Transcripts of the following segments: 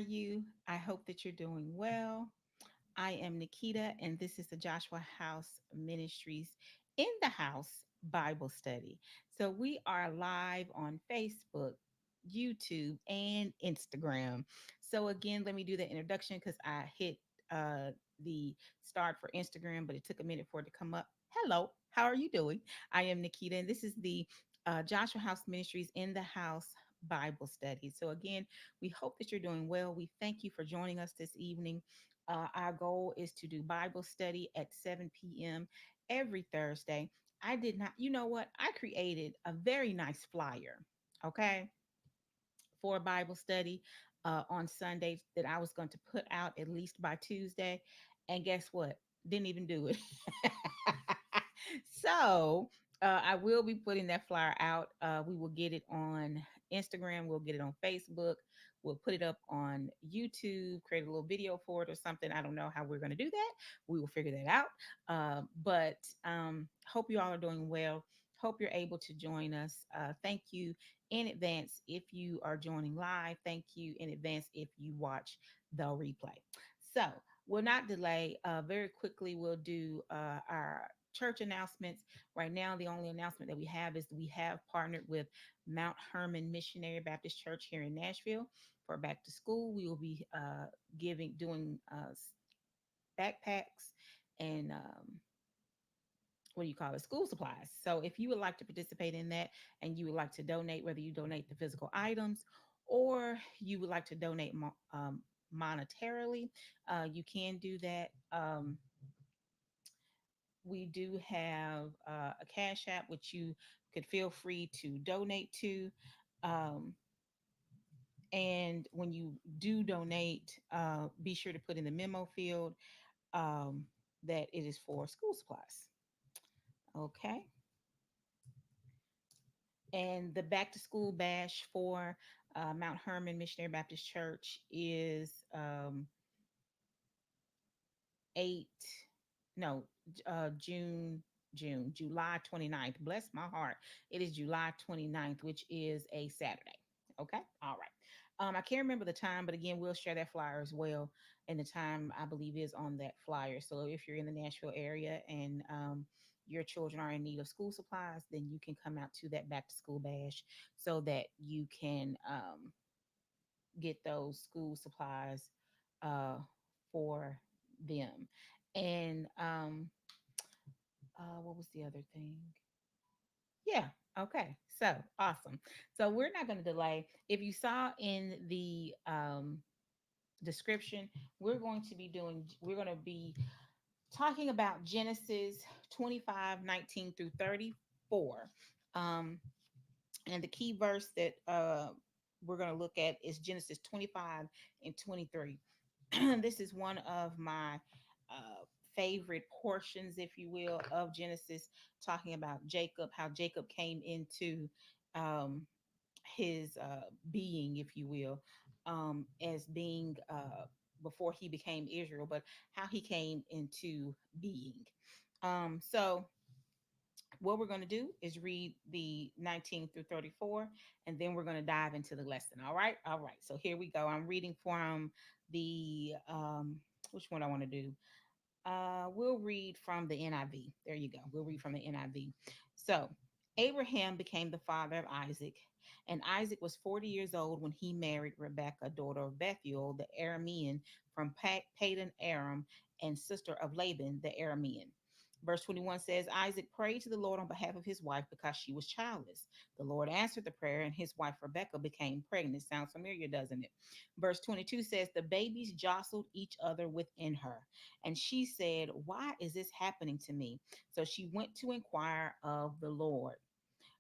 you? I hope that you're doing well. I am Nikita, and this is the Joshua House Ministries in the House Bible Study. So we are live on Facebook, YouTube, and Instagram. So again, let me do the introduction because I hit the start for Instagram, but it took a minute for it to come up. Hello, how are you doing? I am Nikita, and this is the Joshua House Ministries in the House Bible Study. So again, we hope that you're doing well. We thank you for joining us this evening. Our goal is to do Bible study at 7 p.m. every Thursday. I did not, you know what? I created a very nice flyer, okay, for Bible study on Sundays that I was going to put out at least by Tuesday. And guess what? Didn't even do it. So I will be putting that flyer out. We will get it on Instagram. We'll get it on Facebook. We'll put it up on YouTube, create a little video for it or something. I don't know how we're going to do that. We will figure that out. But hope you all are doing well. Hope you're able to join us. Thank you in advance if you are joining live. Thank you in advance if you watch the replay. So we'll not delay. Very quickly, we'll do our church announcements. Right now, the only announcement that we have is we have partnered with Mount Hermon Missionary Baptist Church here in Nashville for back to school. We will be doing backpacks and what do you call it, school supplies. So if you would like to participate in that and you would like to donate, whether you donate the physical items or you would like to donate monetarily, you can do that. We do have a cash app which you could feel free to donate to. Um, and when you do donate, be sure to put in the memo field um, that it is for school supplies. Okay. And the back to school bash for Mount Hermon Missionary Baptist Church is 8, no, July 29th. Bless my heart. It is July 29th, which is a Saturday. Okay. All right. I can't remember the time, but again, we'll share that flyer as well. And the time I believe is on that flyer. So if you're in the Nashville area and your children are in need of school supplies, then you can come out to that back to school bash so that you can get those school supplies uh, for them. And what was the other thing? Yeah. Okay. So awesome. So we're not going to delay. If you saw in the description, we're going to be talking about Genesis 25:19 through 34. Um, and the key verse that we're going to look at is Genesis 25 and 23. This is one of my favorite portions, if you will, of Genesis, talking about Jacob, how Jacob came into um, his being, if you will, as being before he became Israel, but how he came into being. So, what we're going to do is read the 19 through 34, and then we're going to dive into the lesson. All right. All right. So here we go. I'm reading from the, which one I want to do? We'll read from the NIV. There you go. We'll read from the NIV. So Abraham became the father of Isaac, and Isaac was 40 years old when he married Rebekah, daughter of Bethuel, the Aramean from Padan Aram, and sister of Laban, the Aramean. Verse 21 says, Isaac prayed to the Lord on behalf of his wife because she was childless. The Lord answered the prayer, and his wife Rebekah became pregnant. Sounds familiar, doesn't it? Verse 22 says, the babies jostled each other within her. And she said, why is this happening to me? So she went to inquire of the Lord.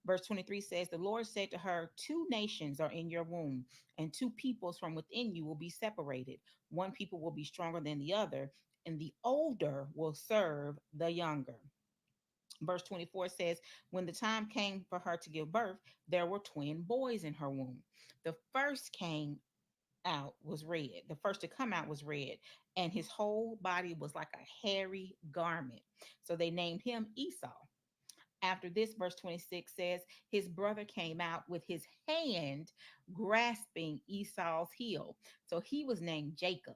Verse 23 says, the Lord said to her, two nations are in your womb, and two peoples from within you will be separated. One people will be stronger than the other, and the older will serve the younger. Verse 24 says, when the time came for her to give birth, there were twin boys in her womb. The first came out was red. The first to come out was red, and his whole body was like a hairy garment. So they named him Esau. After this, verse 26 says, his brother came out with his hand grasping Esau's heel. So he was named Jacob.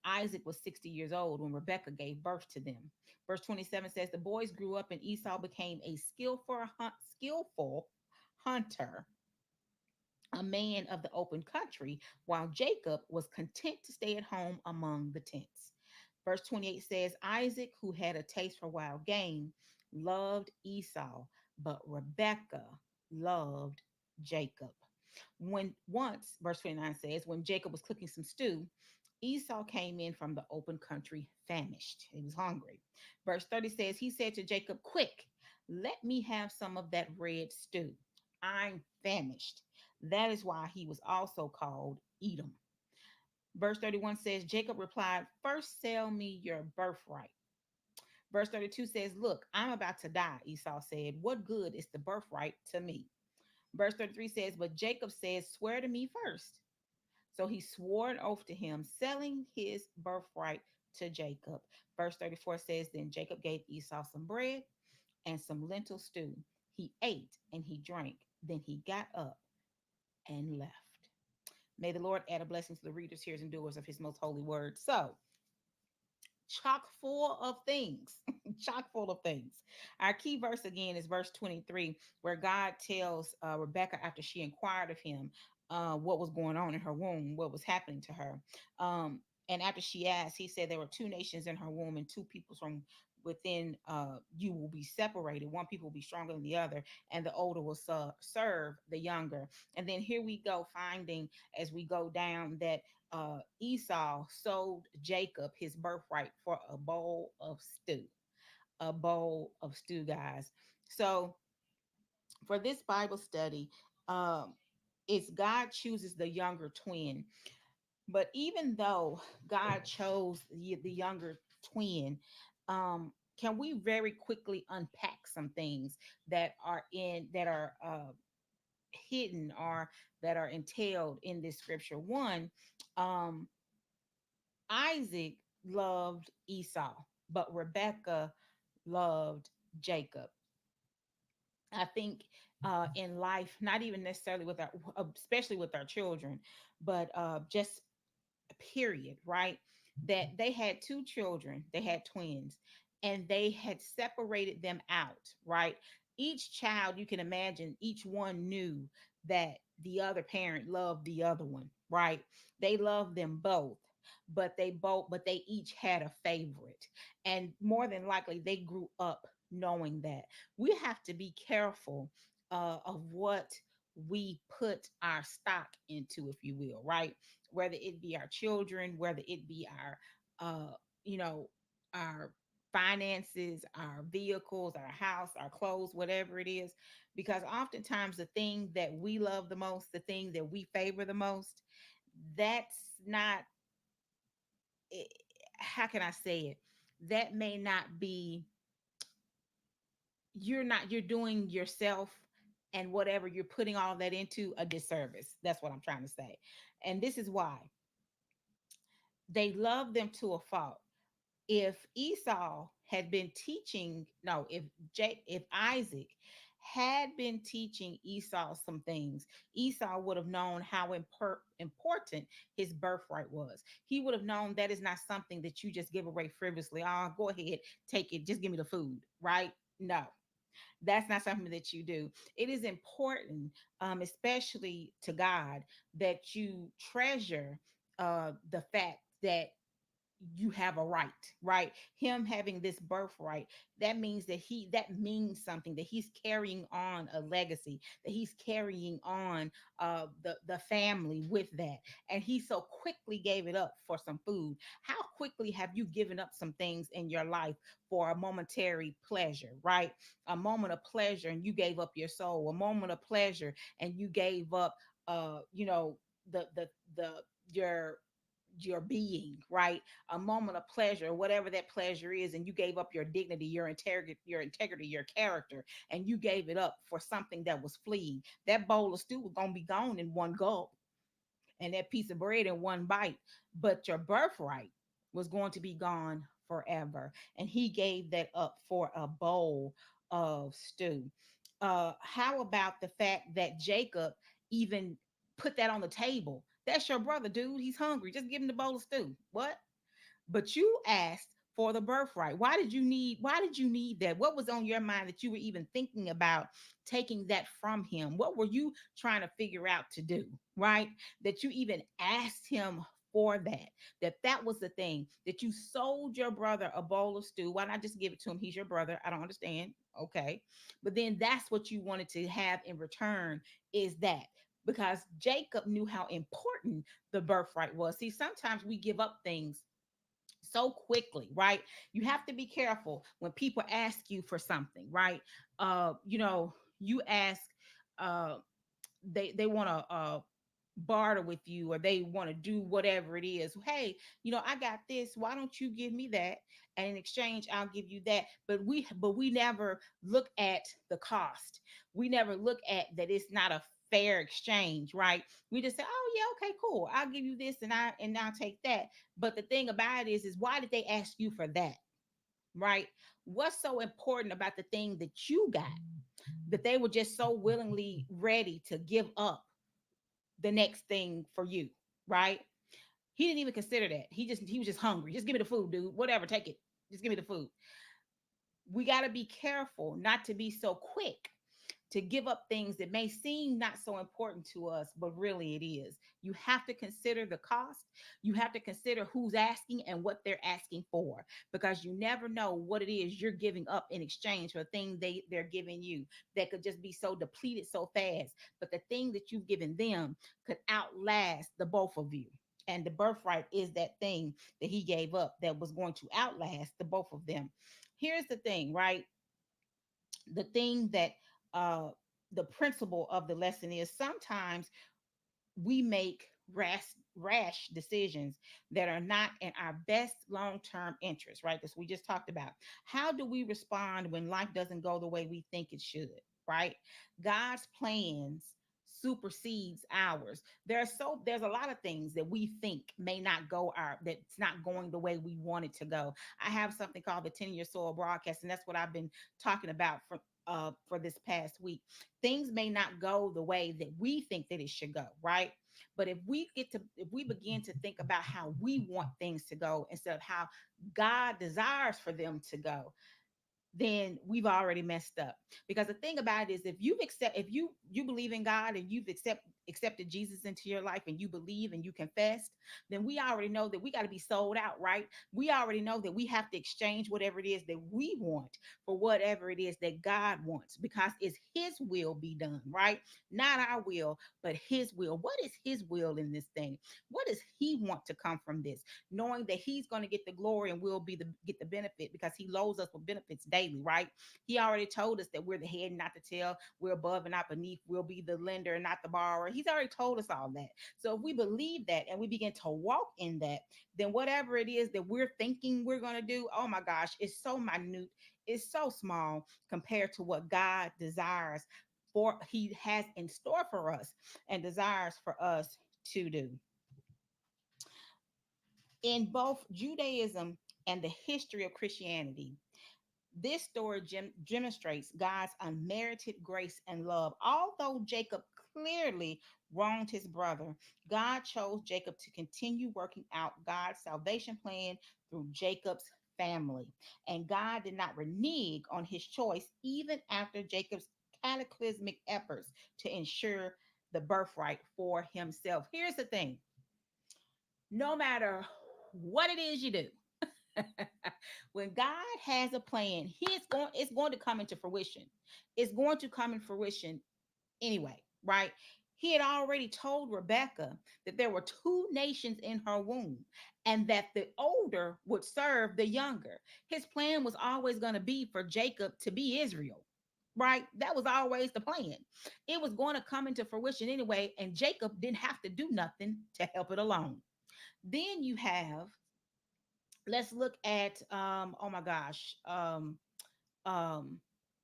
Isaac was 60 years old when Rebekah gave birth to them. Verse 27 says, the boys grew up and Esau became a skillful hunter, a man of the open country, while Jacob was content to stay at home among the tents. Verse 28 says, Isaac, who had a taste for wild game, loved Esau, but Rebekah loved Jacob. When once, verse 29 says, when Jacob was cooking some stew, Esau came in from the open country famished. He was hungry. Verse 30 says, he said to Jacob, quick, let me have some of that red stew. I'm famished. That is why he was also called Edom. Verse 31 says, Jacob replied, first sell me your birthright. Verse 32 says, look, I'm about to die. Esau said, what good is the birthright to me? Verse 33 says, but Jacob says, swear to me first. So he swore an oath to him, selling his birthright to Jacob. Verse 34 says, then Jacob gave Esau some bread and some lentil stew. He ate and he drank. Then he got up and left. May the Lord add a blessing to the readers, hearers, and doers of his most holy word. So, chock full of things, chock full of things. Our key verse again is verse 23, where God tells Rebecca after she inquired of him what was going on in her womb, what was happening to her. And after she asked, he said there were two nations in her womb and two peoples from within you will be separated. One people will be stronger than the other, and the older will serve the younger. And then here we go, finding as we go down that Esau sold Jacob his birthright for a bowl of stew. A bowl of stew, guys. So for this Bible study, um, it's God chooses the younger twin. But even though God chose the younger twin, can we very quickly unpack some things that are hidden or that are entailed in this scripture? One, um, Isaac loved Esau, but Rebecca loved Jacob. I think in life, not even necessarily with our, especially with our children, but just period, right? That they had two children, they had twins, and they had separated them out, right? Each child, you can imagine, each one knew that the other parent loved the other one, right? They loved them both, but they each had a favorite. And more than likely, they grew up knowing that. We have to be careful of what we put our stock into, if you will, right? Whether it be our children, whether it be uh, you know, our finances, our vehicles, our house, our clothes, whatever it is. Because oftentimes the thing that we love the most, the thing that we favor the most, that's not, eh, how can I say it? That may not be, you're doing yourself and whatever you're putting all that into a disservice. That's what I'm trying to say. And this is why they love them to a fault. If Esau had been teaching, no, if Isaac had been teaching Esau some things, Esau would have known how important his birthright was. He would have known that is not something that you just give away frivolously. Oh, go ahead, take it, just give me the food, right? No, that's not something that you do. It is important, especially to God, that you treasure the fact that you have a right, right? Him having this birthright, that means something, that he's carrying on a legacy, that he's carrying on the family with that. And he so quickly gave it up for some food. How quickly have you given up some things in your life for a momentary pleasure, right? A moment of pleasure and you gave up your soul, a moment of pleasure and you gave up the your being, right? A moment of pleasure, whatever that pleasure is, and you gave up your dignity, your integrity, your character, and you gave it up for something that was fleeting. That bowl of stew was gonna be gone in one gulp, and that piece of bread in one bite, but your birthright was going to be gone forever. And he gave that up for a bowl of stew. How about the fact that Jacob even put that on the table? That's your brother, dude. He's hungry. Just give him the bowl of stew. What? But you asked for the birthright. Why did you need that? What was on your mind that you were even thinking about taking that from him? What were you trying to figure out to do, right? That you even asked him for that was the thing, that you sold your brother a bowl of stew. Why not just give it to him? He's your brother. I don't understand. Okay. But then that's what you wanted to have in return, is that because Jacob knew how important the birthright was. See, sometimes we give up things so quickly, right? You have to be careful when people ask you for something, right? You ask, uh they want to barter with you, or they want to do whatever it is. Hey, I got this, why don't you give me that, and in exchange I'll give you that. But we never look at the cost. We never look at that it's not a fair exchange, right? We just say, oh yeah, okay, cool, I'll give you this, and I'll take that. But the thing about it is why did they ask you for that, right? What's so important about the thing that you got, that they were just so willingly ready to give up the next thing for you, right? He didn't even consider that. He was just hungry. Just give me the food, dude. Whatever, take it. Just give me the food. We got to be careful not to be so quick to give up things that may seem not so important to us, but really it is. You have to consider the cost. You have to consider who's asking and what they're asking for, because you never know what it is you're giving up in exchange for a thing they're giving you that could just be so depleted so fast. But the thing that you've given them could outlast the both of you. And the birthright is that thing that he gave up that was going to outlast the both of them. Here's the thing, right? The thing that uh the principle of the lesson is, sometimes we make rash decisions that are not in our best long-term interest, right? This we just talked about. How do we respond when life doesn't go the way we think it should, right? God's plans supersedes ours. There's a lot of things that we think may not go our that's not going the way we want it to go. I have something called the 10-year soil broadcast, and that's what I've been talking about for this past week. Things may not go the way that we think that it should go, right? But if we begin to think about how we want things to go instead of how God desires for them to go, then we've already messed up. Because the thing about it is, if you believe in God and you've accepted Jesus into your life, and you believe and you confessed, then we already know that we got to be sold out, right? We already know that we have to exchange whatever it is that we want for whatever it is that God wants, because it's his will be done, right? Not our will, but his will. What is his will in this thing? What does he want to come from this? Knowing that he's going to get the glory and we'll get the benefit, because he loads us with benefits daily, right? He already told us that we're the head and not the tail, we're above and not beneath, we'll be the lender and not the borrower. He's already told us all that. So if we believe that and we begin to walk in that, then whatever it is that we're thinking we're going to do, oh my gosh, it's so minute, it's so small compared to what God desires for, he has in store for us and desires for us to do. In both Judaism and the history of Christianity, this story demonstrates God's unmerited grace and love. Although Jacob clearly wronged his brother, God chose Jacob to continue working out God's salvation plan through Jacob's family. And God did not renege on his choice even after Jacob's cataclysmic efforts to ensure the birthright for himself. Here's the thing, no matter what it is you do, when God has a plan, it's going to come into fruition. It's going to come in fruition anyway, right? He had already told Rebecca that there were two nations in her womb and that the older would serve the younger. His plan was always going to be for Jacob to be Israel, right? That was always the plan. It was going to come into fruition anyway, and Jacob didn't have to do nothing to help it along. Then you have, let's look at oh my gosh, um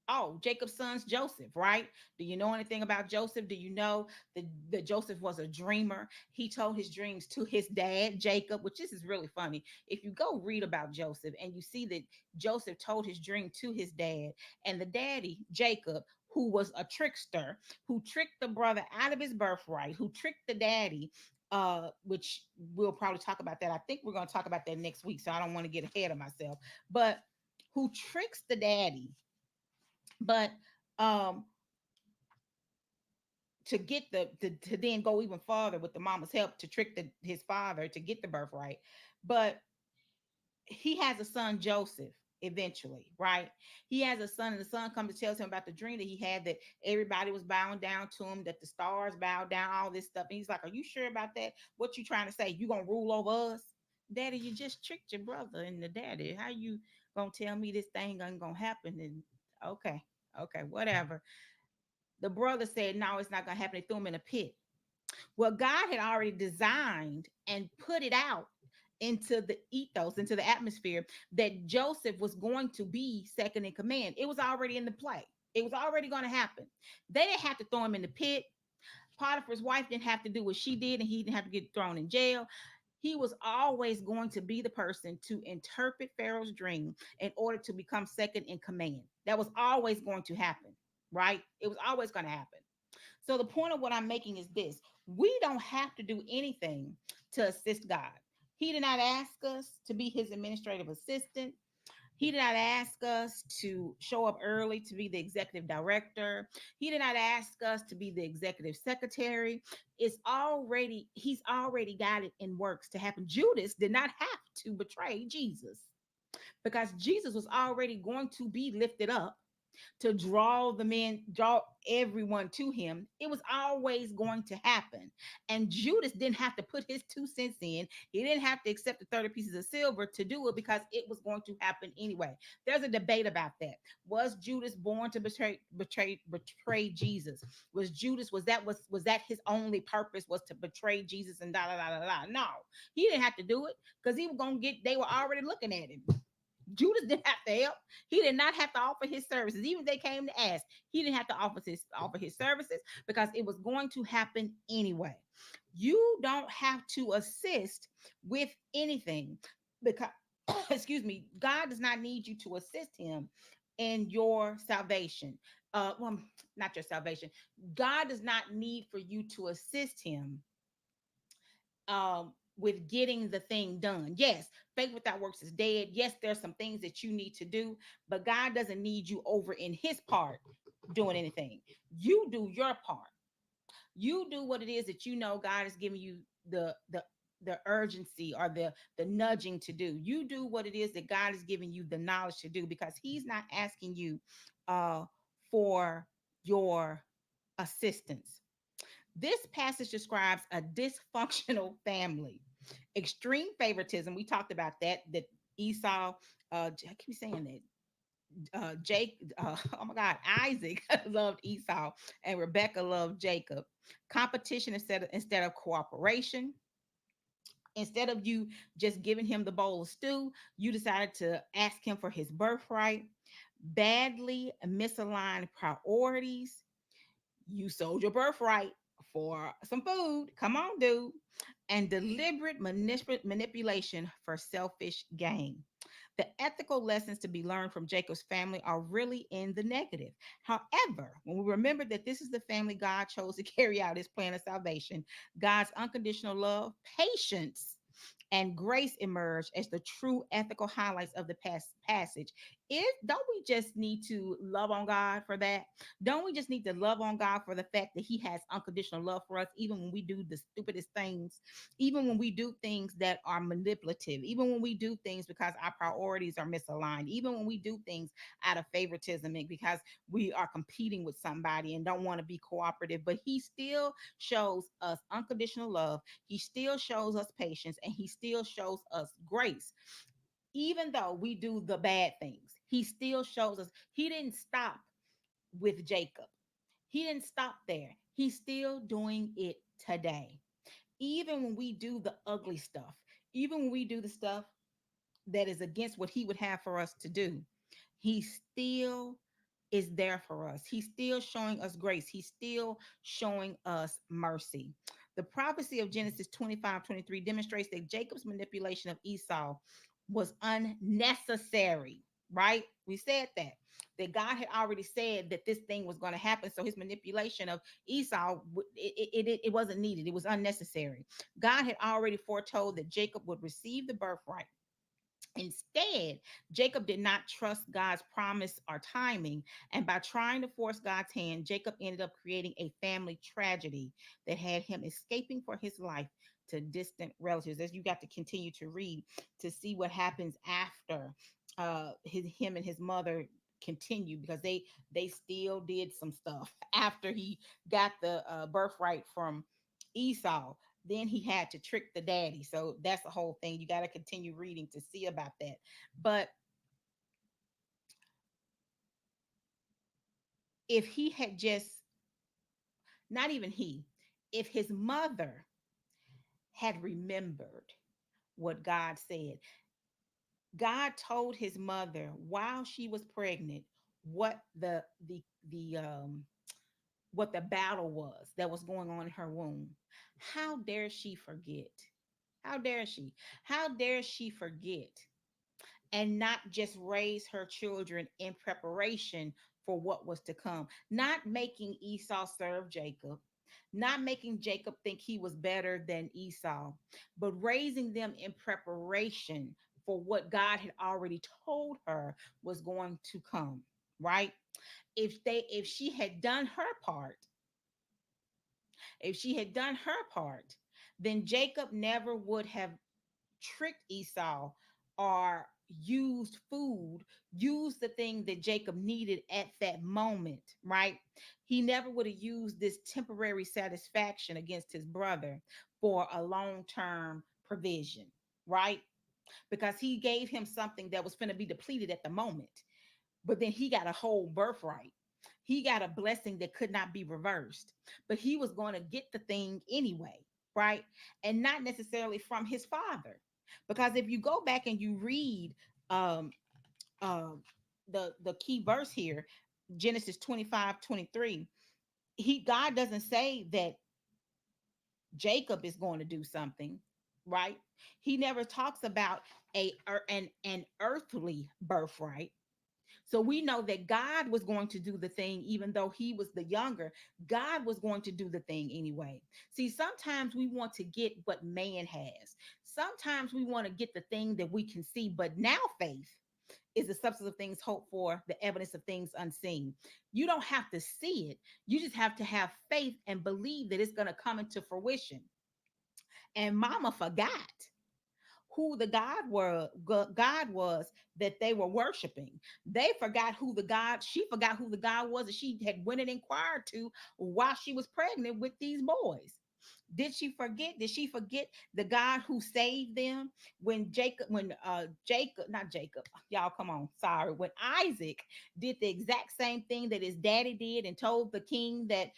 Oh, Jacob's son's Joseph, right? Do you know anything about Joseph? Do you know that Joseph was a dreamer? He told his dreams to his dad, Jacob, which this is really funny. If you go read about Joseph and you see that Joseph told his dream to his dad, and the daddy, Jacob, who was a trickster, who tricked the brother out of his birthright, who tricked the daddy, which we'll probably talk about that. I think we're going to talk about that next week, so I don't want to get ahead of myself. But who tricks the daddy, but um to get to then go even farther with the mama's help to trick his father to get the birthright. But he has a son, Joseph, eventually, right? He has a son, and the son comes to tell him about the dream that he had, that everybody was bowing down to him, that the stars bowed down, all this stuff. And he's like, are you sure about that? What you trying to say? You gonna rule over us? Daddy, you just tricked your brother. And the daddy, how you gonna tell me this thing ain't gonna happen? And okay, okay, whatever. The brother said, no, it's not gonna happen. They threw him in a pit. Well, God had already designed and put it out into the ethos, into the atmosphere, that Joseph was going to be second in command. It was already in the play. It was already going to happen. They didn't have to throw him in the pit. Potiphar's wife didn't have to do what she did, and he didn't have to get thrown in jail. He was always going to be the person to interpret Pharaoh's dream in order to become second in command. That was always going to happen, right? It was always going to happen. So the point of what I'm making is this: we don't have to do anything to assist God. He did not ask us to be his administrative assistant. He did not ask us to show up early to be the executive director. He did not ask us to be the executive secretary. He's already got it in works to happen. Judas did not have to betray Jesus because Jesus was already going to be lifted up to draw the men, draw everyone to him. It was always going to happen. And Judas didn't have to put his 2 cents in. He didn't have to accept the 30 pieces of silver to do it because it was going to happen anyway. There's a debate about that. Was Judas born to betray Jesus? Was that his only purpose, was to betray Jesus and da da da da da? No, he didn't have to do it because he was gonna get, they were already looking at him. Judas didn't have to help. He did not have to offer his services. Even if they came to ask, he didn't have to offer his services because it was going to happen anyway. You don't have to assist with anything because excuse me, God does not need you to assist him in your salvation. Well, not your salvation. God does not need for you to assist him with getting the thing done. Yes, faith without works is dead. Yes, there's some things that you need to do, but God doesn't need you over in his part doing anything. You do your part. You do what it is that you know God is giving you the urgency or the nudging to do. You do what it is that God is giving you the knowledge to do, because he's not asking you uh for your assistance. This passage describes a dysfunctional family, extreme favoritism. We talked about that Esau, I keep saying that, Jake, oh my God, Isaac loved Esau and Rebecca loved Jacob. Competition instead of cooperation. Instead of you just giving him the bowl of stew, you decided to ask him for his birthright. Badly misaligned priorities. You sold your birthright for some food. Come on, dude. And deliberate manipulation for selfish gain. The ethical lessons to be learned from Jacob's family are really in the negative. However, when we remember that this is the family God chose to carry out his plan of salvation, God's unconditional love, patience, and grace emerge as the true ethical highlights of the passage. Don't we just need to love on God for that? Don't we just need to love on God for the fact that he has unconditional love for us, even when we do the stupidest things, even when we do things that are manipulative, even when we do things because our priorities are misaligned, even when we do things out of favoritism and because we are competing with somebody and don't want to be cooperative, but he still shows us unconditional love. He still shows us patience, and he still shows us grace. Even though we do the bad things, he still shows us. He didn't stop with Jacob. He didn't stop there. He's still doing it today. Even when we do the ugly stuff, even when we do the stuff that is against what he would have for us to do, he still is there for us. He's still showing us grace. He's still showing us mercy. The prophecy of Genesis 25:23 demonstrates that Jacob's manipulation of Esau was unnecessary, right? We said that God had already said that this thing was going to happen. So his manipulation of Esau, it wasn't needed. It was unnecessary. God had already foretold that Jacob would receive the birthright. Instead, Jacob did not trust God's promise or timing, and by trying to force God's hand, Jacob ended up creating a family tragedy that had him escaping for his life to distant relatives. As you got to continue to read to see what happens after him and his mother continue, because they still did some stuff after he got the birthright from Esau. Then he had to trick the daddy. So that's the whole thing. You got to continue reading to see about that. But if he had just, not even he, if his mother had remembered what God said, God told his mother while she was pregnant what the what the battle was that was going on in her womb. How dare she forget? How dare she? How dare she forget and not just raise her children in preparation for what was to come, not making Esau serve Jacob, not making Jacob think he was better than Esau, but raising them in preparation for what God had already told her was going to come, right? If she had done her part, if she had done her part, then Jacob never would have tricked Esau or used food, used the thing that Jacob needed at that moment, right? He never would have used this temporary satisfaction against his brother for a long term provision, right? Because he gave him something that was going to be depleted at the moment, but then he got a whole birthright. He got a blessing that could not be reversed, but he was going to get the thing anyway, right? And not necessarily from his father. Because if you go back and you read um, uh, the key verse here, Genesis 25:23, God doesn't say that Jacob is going to do something, right? He never talks about an earthly birthright. So we know that God was going to do the thing, even though he was the younger. God was going to do the thing anyway. See, sometimes we want to get what man has. Sometimes we want to get the thing that we can see, but now faith is the substance of things hoped for, the evidence of things unseen. You don't have to see it. You just have to have faith and believe that it's going to come into fruition. And mama forgot who the God was that they were worshiping. They forgot who the God, she forgot who the God was that she had went and inquired to while she was pregnant with these boys. Did she forget? Did she forget the God who saved them when not Jacob, y'all come on, sorry, when Isaac did the exact same thing that his daddy did and told the king that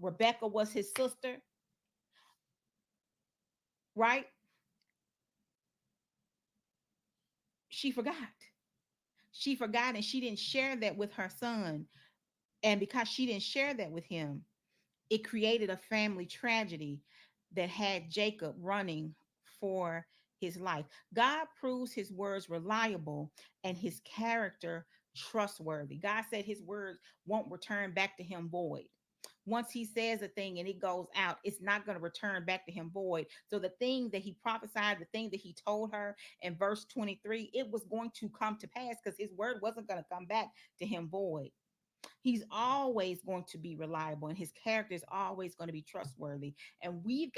Rebecca was his sister, right? She forgot. She forgot and she didn't share that with her son. And because she didn't share that with him, it created a family tragedy that had Jacob running for his life. God proves his words reliable and his character trustworthy. God said his words won't return back to him void. Once he says a thing and it goes out, it's not going to return back to him void. So the thing that he prophesied, the thing that he told her in verse 23, it was going to come to pass because his word wasn't going to come back to him void. He's always going to be reliable and his character is always going to be trustworthy. And we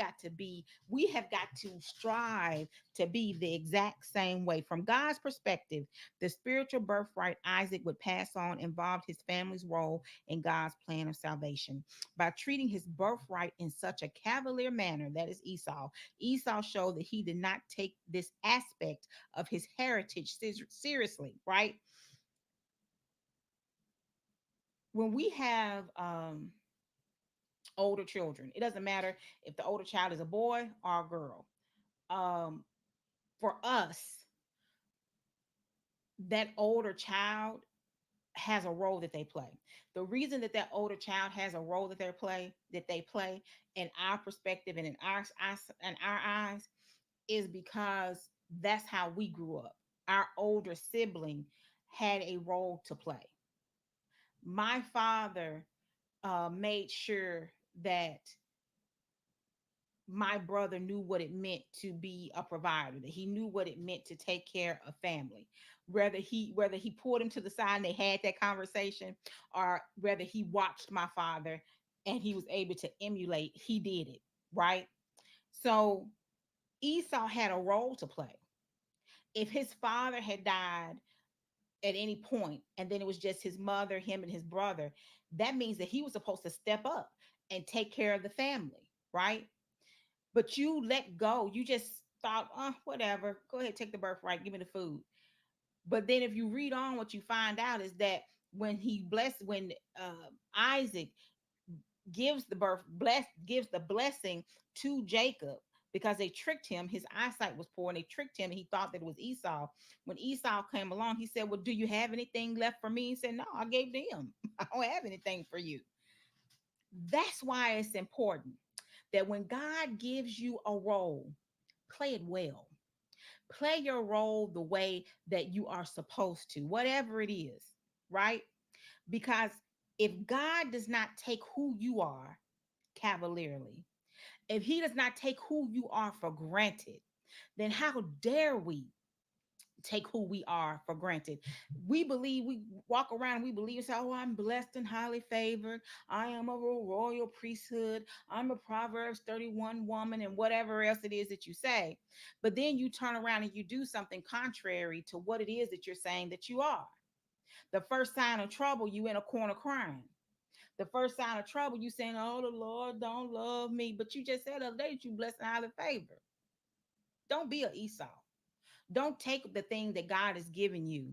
have got to strive to be the exact same way. From God's perspective, the spiritual birthright Isaac would pass on involved his family's role in God's plan of salvation. By treating his birthright in such a cavalier manner, that is Esau showed that he did not take this aspect of his heritage seriously, right? When we have older children, it doesn't matter if the older child is a boy or a girl. Um, for us, that older child has a role that they play. The reason that that older child has a role that they play in our perspective and in our eyes is because that's how we grew up. Our older sibling had a role to play. My father made sure that my brother knew what it meant to be a provider, that he knew what it meant to take care of family. Whether he pulled him to the side and they had that conversation, or whether he watched my father and he was able to emulate, he did it, right? So Esau had a role to play. If his father had died at any point and then it was just his mother, him, and his brother, that means that he was supposed to step up and take care of the family, right? But you let go. You just thought, oh, whatever, go ahead, take the birthright, give me the food. But then if you read on, what you find out is that when Isaac gives the blessing to Jacob, because they tricked him. His eyesight was poor and they tricked him and he thought that it was Esau. When Esau came along, he said, well, do you have anything left for me? He said, no, I gave to him. I don't have anything for you. That's why it's important that when God gives you a role, play it well. Play your role the way that you are supposed to, whatever it is, right? Because if God does not take who you are cavalierly, if he does not take who you are for granted, then how dare we take who we are for granted? We walk around, we believe, say, oh, I'm blessed and highly favored. I am a royal priesthood. I'm a Proverbs 31 woman, and whatever else it is that you say. But then you turn around and you do something contrary to what it is that you're saying that you are. The first sign of trouble, you in a corner crying. The first sign of trouble, you saying, oh, the Lord don't love me. But you just said the other day that you blessed and highly favored. Don't be a Esau. Don't take the thing that God has given you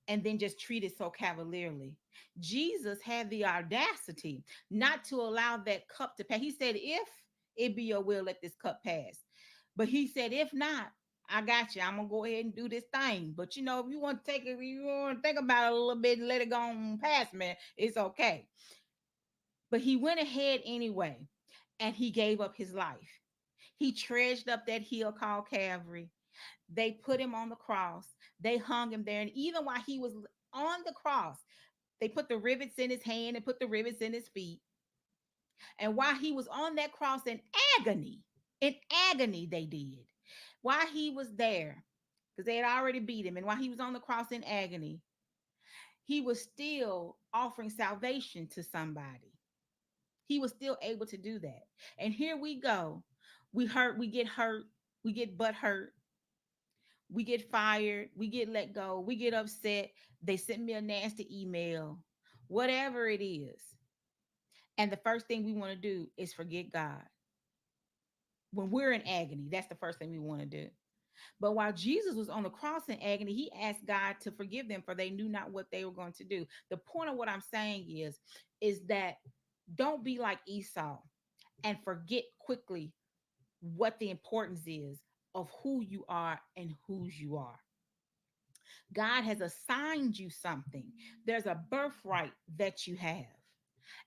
and then just treat it so cavalierly. Jesus had the audacity not to allow that cup to pass. He said, if it be your will, let this cup pass. But he said, if not, I got you. I'm gonna go ahead and do this thing. But if you want to take it, you want to think about it a little bit and let it go on past me, it's okay. But he went ahead anyway, and he gave up his life. He trudged up that hill called Calvary. They put him on the cross. They hung him there. And even while he was on the cross, they put the rivets in his hand and put the rivets in his feet. And while he was on that cross agony, in agony, they did. While he was there, because they had already beat him, and while he was on the cross in agony, he was still offering salvation to somebody. He was still able to do that. And here we go. We get hurt, we get butt hurt, we get fired, we get let go, we get upset. They sent me a nasty email, whatever it is. And the first thing we want to do is forget God. When we're in agony, that's the first thing we want to do. But while Jesus was on the cross in agony, he asked God to forgive them, for they knew not what they were going to do. The point of what I'm saying is that don't be like Esau and forget quickly what the importance is of who you are and whose you are. God has assigned you something. There's a birthright that you have.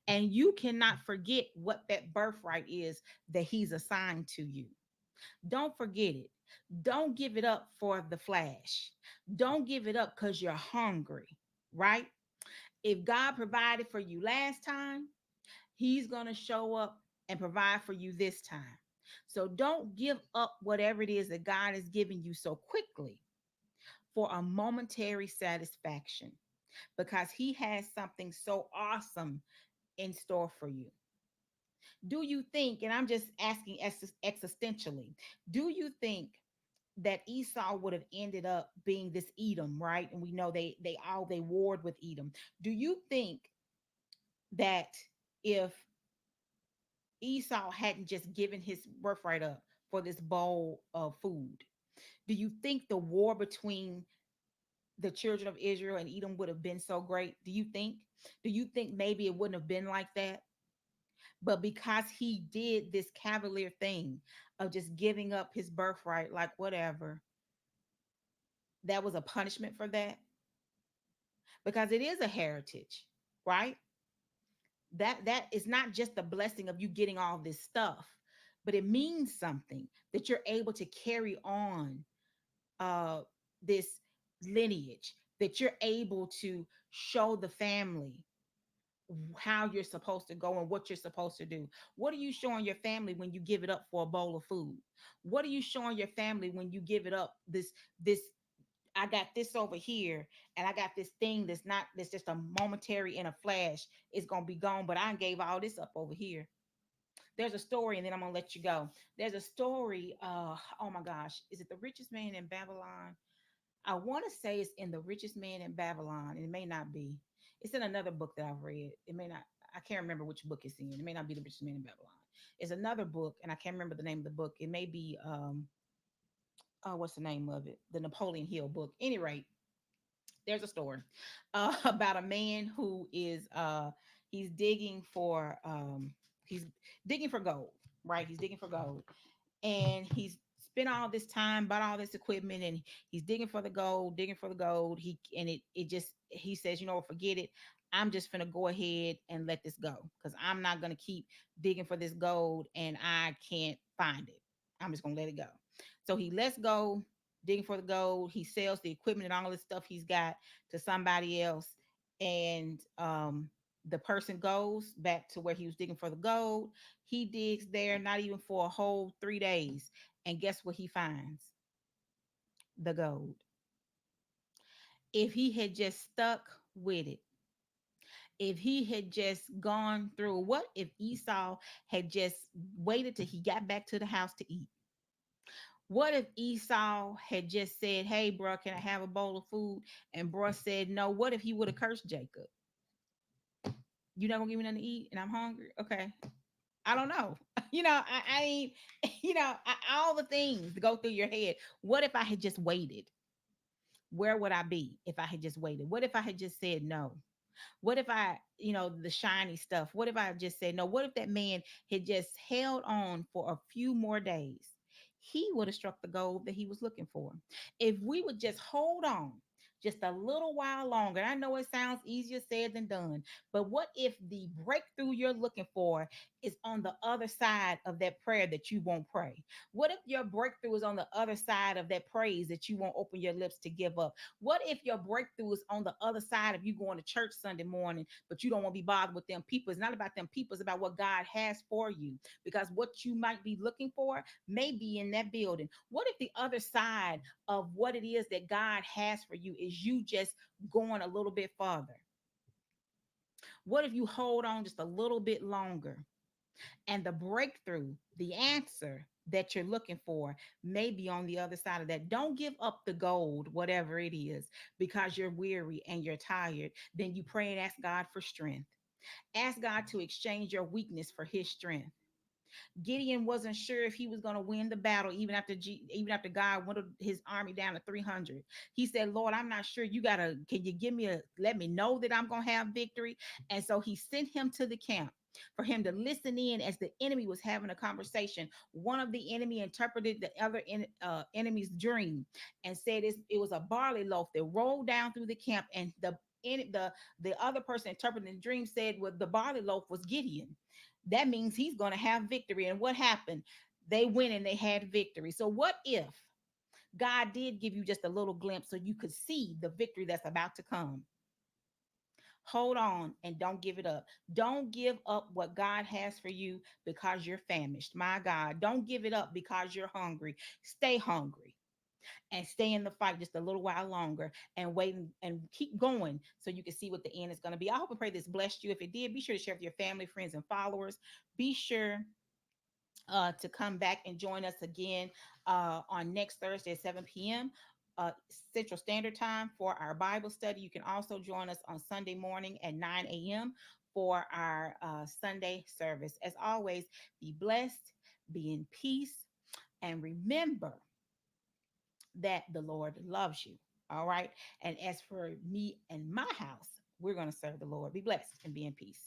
And you cannot forget what that birthright is that he's assigned to you. Don't forget it. Don't give it up for the flash. Don't give it up because you're hungry, right? If God provided for you last time, he's going to show up and provide for you this time. So don't give up whatever it is that God has given you so quickly for a momentary satisfaction, because he has something so awesome in store for you. Do you think, and I'm just asking existentially, do you think that Esau would have ended up being this Edom, right? And we know they warred with Edom. Do you think that if Esau hadn't just given his birthright up for this bowl of food, do you think the war between the children of Israel and Edom would have been so great? Do you think? Do you think maybe it wouldn't have been like that? But because he did this cavalier thing of just giving up his birthright, like whatever, that was a punishment for that. because it is a heritage, right? That is not just the blessing of you getting all this stuff, but it means something that you're able to carry on uh this lineage, that you're able to show the family how you're supposed to go and what you're supposed to do. What are you showing your family when you give it up for a bowl of food? What are you showing your family when you give it up? This I got this over here, and I got this thing that's not, that's just a momentary in a flash. It's gonna be gone, but I gave all this up over here. There's a story, and then I'm gonna let you go. There's a story. Oh my gosh, is it The Richest Man in Babylon? I want to say it's in The Richest Man in Babylon, and it may not be. It's in another book that I've read. It may not. I can't remember which book it's in. It may not be The Richest Man in Babylon. It's another book, and I can't remember the name of the book. It may be oh, what's the name of it? The Napoleon Hill book. Any rate, there's a story about a man who is he's digging for he's digging for gold, right? He's digging for gold, and he's spent all this time, bought all this equipment, and he's digging for the gold, digging for the gold. It just, he says, you know what, forget it. I'm just gonna go ahead and let this go, because I'm not gonna keep digging for this gold and I can't find it. I'm just gonna let it go. So he lets go, digging for the gold. He sells the equipment and all this stuff he's got to somebody else, and the person goes back to where he was digging for the gold. He digs there not even for a whole 3 days. And guess what he finds? The gold. If he had just stuck with it, if he had just gone through, what if Esau had just waited till he got back to the house to eat? What if Esau had just said, hey, bro, can I have a bowl of food? And bro said no. What if he would have cursed Jacob? You not gonna give me nothing to eat and I'm hungry? Okay. I don't know. I ain't, all the things go through your head. What if I had just waited? Where would I be if I had just waited? What if I had just said no? What if I, the shiny stuff? What if I just said no? What if that man had just held on for a few more days? He would have struck the gold that he was looking for. If we would just hold on just a little while longer. And I know it sounds easier said than done, but what if the breakthrough you're looking for is on the other side of that prayer that you won't pray? What if your breakthrough is on the other side of that praise that you won't open your lips to give up? What if your breakthrough is on the other side of you going to church Sunday morning, but you don't want to be bothered with them people? It's not about them people, it's about what God has for you. Because what you might be looking for may be in that building. What if the other side of what it is that God has for you is you just going a little bit farther? What if you hold on just a little bit longer, and the breakthrough, the answer that you're looking for, may be on the other side of that? Don't give up the gold, whatever it is, because you're weary and you're tired. Then you pray and ask God for strength. Ask God to exchange your weakness for his strength. Gideon wasn't sure if he was going to win the battle, even after God wanted his army down to 300. He said, Lord, I'm not sure. Can you let me know that I'm going to have victory? And so he sent him to the camp for him to listen in as the enemy was having a conversation. One of the enemy interpreted the enemy's dream and said it was a barley loaf that rolled down through the camp, and the other person interpreting the dream said, well, the barley loaf was Gideon. That means he's going to have victory. And what happened? They went and they had victory. So what if God did give you just a little glimpse so you could see the victory that's about to come? Hold on and don't give it up. Don't give up what God has for you because you're famished. My God, don't give it up because you're hungry. Stay hungry and stay in the fight just a little while longer, and wait and keep going so you can see what the end is going to be. I hope and pray this blessed you. If it did, be sure to share with your family, friends, and followers. Be sure to come back and join us again on next Thursday at 7 p.m. Central Standard Time for our Bible study. You can also join us on Sunday morning at 9 a.m. for our Sunday service. As always, be blessed, be in peace, and remember that the Lord loves you. All right. And as for me and my house, we're going to serve the Lord. Be blessed and be in peace.